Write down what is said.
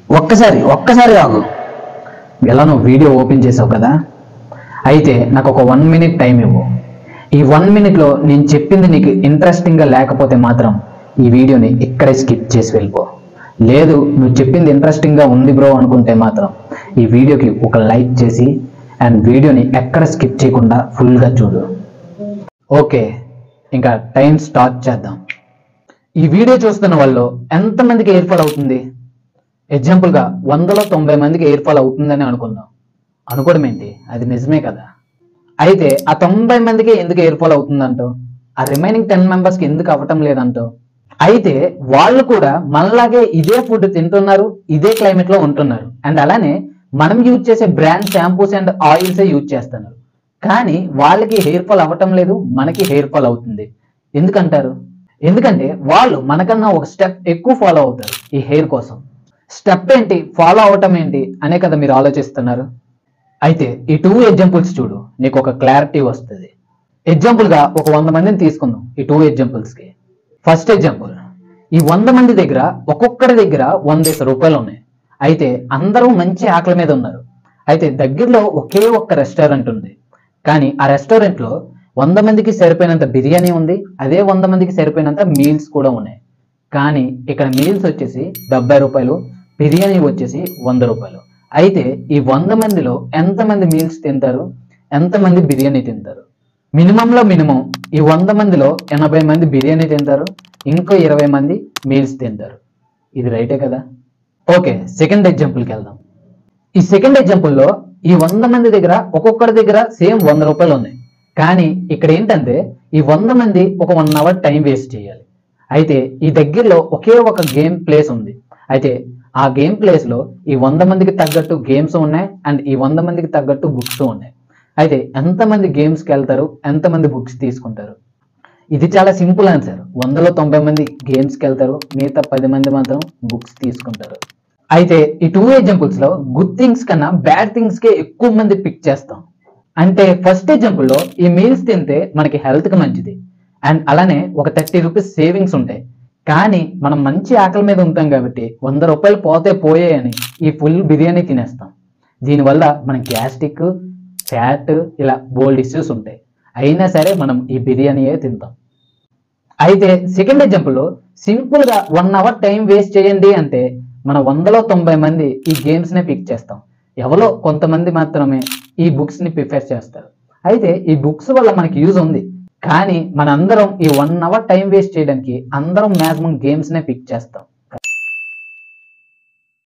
ఒక్కసారి ఆగు. ఎలా నువ్వు వీడియో ఓపెన్ చేసావు కదా, అయితే నాకు ఒక 1 minute టైం ఇవ్వు. ఈ 1 minuteలో నేను చెప్పింది నీకు ఇంట్రెస్టింగ్గా లేకపోతే మాత్రం ఈ వీడియోని ఇక్కడే స్కిప్ చేసి వెళ్ళిపో. లేదు నువ్వు చెప్పింది ఇంట్రెస్టింగ్గా ఉంది బ్రో అనుకుంటే మాత్రం ఈ వీడియోకి ఒక లైక్ చేసి అండ్ వీడియోని ఎక్కడ స్కిప్ చేయకుండా ఫుల్గా చూడు. ఓకే, ఇంకా టైం స్టార్ట్ చేద్దాం. ఈ వీడియో చూస్తున్న వాళ్ళు ఎంతమందికి ఎయిర్ ఫాల్ అవుతుంది? ఎగ్జాంపుల్గా 100లో 90 మందికి ఎయిర్ ఫాల్ అవుతుందని అనుకుందాం. అనుకోవడం ఏంటి, అది నిజమే కదా. అయితే ఆ 90 మందికి ఎందుకు ఎయిర్ ఫాల్ అవుతుందంటో, ఆ రిమైనింగ్ 10 మెంబర్స్కి ఎందుకు అవ్వటం లేదంటో, అయితే వాళ్ళు కూడా మనలాగే ఇదే ఫుడ్ తింటున్నారు, ఇదే క్లైమేట్ లో ఉంటున్నారు, అండ్ అలానే మనం యూజ్ చేసే brand shampoos and oils use చేస్తున్నారు. కానీ వాళ్ళకి హెయిర్ ఫాల్ అవ్వటం లేదు, మనకి హెయిర్ ఫాల్ అవుతుంది. ఎందుకంటారు? ఎందుకంటే వాళ్ళు మనకన్నా ఒక స్టెప్ ఎక్కువ ఫాలో అవుతారు ఈ హెయిర్ కోసం. స్టెప్ ఏంటి, ఫాలో అవటం ఏంటి అనే కదా మీరు ఆలోచిస్తున్నారు. అయితే ఈ 2 ఎగ్జాంపుల్స్ చూడు, నీకు ఒక క్లారిటీ వస్తుంది. ఎగ్జాంపుల్గా ఒక 100 మందిని తీసుకుందాం ఈ 2 ఎగ్జాంపుల్స్కి. ఫస్ట్ ఎగ్జాంపుల్, ఈ 100 మంది దగ్గర ఒక్కొక్కరి దగ్గర 100 రూపాయలు ఉన్నాయి. అయితే అందరూ మంచి ఆకలి మీద ఉన్నారు. అయితే దగ్గరలో ఒకే ఒక్క రెస్టారెంట్ ఉంది. కానీ ఆ రెస్టారెంట్లో 100 మందికి సరిపోయినంత బిర్యానీ ఉంది, అదే 100 మందికి సరిపోయినంత మీల్స్ కూడా ఉన్నాయి. కానీ ఇక్కడ మీల్స్ వచ్చేసి 70 రూపాయలు, బిర్యానీ వచ్చేసి 100 రూపాయలు. అయితే ఈ 100 మందిలో ఎంతమంది మీల్స్ తింటారు, ఎంతమంది బిర్యానీ తింటారు? మినిమంలో మినిమం ఈ 100 మందిలో 80 మంది బిర్యానీ తింటారు, ఇంకో 20 మంది మీల్స్ తింటారు. ఇది రైటే కదా. ఓకే, సెకండ్ ఎగ్జాంపుల్కి వెళ్దాం. ఈ సెకండ్ ఎగ్జాంపుల్లో ఈ 100 మంది దగ్గర ఒక్కొక్కరి దగ్గర సేమ్ 100 రూపాయలు ఉన్నాయి. కానీ ఇక్కడ ఏంటంటే ఈ 100 మంది ఒక 1 hour టైం వేస్ట్ చేయాలి. అయితే ఈ దగ్గరలో ఒకే ఒక గేమ్ ప్లేస్ ఉంది. అయితే ఆ గేమ్ ప్లేస్ లో ఈ 100 మందికి తగ్గట్టు గేమ్స్ ఉన్నాయి అండ్ ఈ 100 మందికి తగ్గట్టు బుక్స్ ఉన్నాయి. అయితే ఎంతమంది గేమ్స్కి వెళ్తారు, ఎంతమంది బుక్స్ తీసుకుంటారు? ఇది చాలా సింపుల్ ఆన్సర్. 100లో 90 మంది గేమ్స్కి వెళ్తారు, మిగతా 10 మంది మాత్రం బుక్స్ తీసుకుంటారు. అయితే ఈ 2 ఎగ్జాంపుల్స్ లో గుడ్ థింగ్స్ కన్నా బ్యాడ్ థింగ్స్ కే ఎక్కువ మంది పిక్ చేస్తాం. అంటే ఫస్ట్ ఎగ్జాంపుల్లో ఈ మీల్స్ తింటే మనకి హెల్త్ కి మంచిది అండ్ అలానే ఒక 30 రూపీస్ సేవింగ్స్ ఉంటాయి. కానీ మనం మంచి ఆకలి మీద ఉంటాం కాబట్టి 100 రూపాయలు పోతే పోయాయని ఈ ఫుల్ బిర్యానీ తినేస్తాం. దీనివల్ల మన గ్యాస్ట్రిక్, ఫ్యాట్ ఇలా బోల్డ్ ఇష్యూస్ ఉంటాయి. అయినా సరే మనం ఈ బిర్యానీయే తింటాం. అయితే సెకండ్ ఎగ్జాంపుల్లో సింపుల్ గా 1 hour టైం వేస్ట్ చేయండి అంటే మన 100లో 90 మంది ఈ గేమ్స్ నే పిక్ చేస్తాం. ఎవరో కొంతమంది మాత్రమే ఈ బుక్స్ ని ప్రిఫర్ చేస్తారు. అయితే ఈ బుక్స్ వల్ల మనకి యూజ్ ఉంది, కానీ మనందరం ఈ 1 hour టైం వేస్ట్ చేయడానికి అందరం మాక్సిమం గేమ్స్ నే పిక్ చేస్తాం.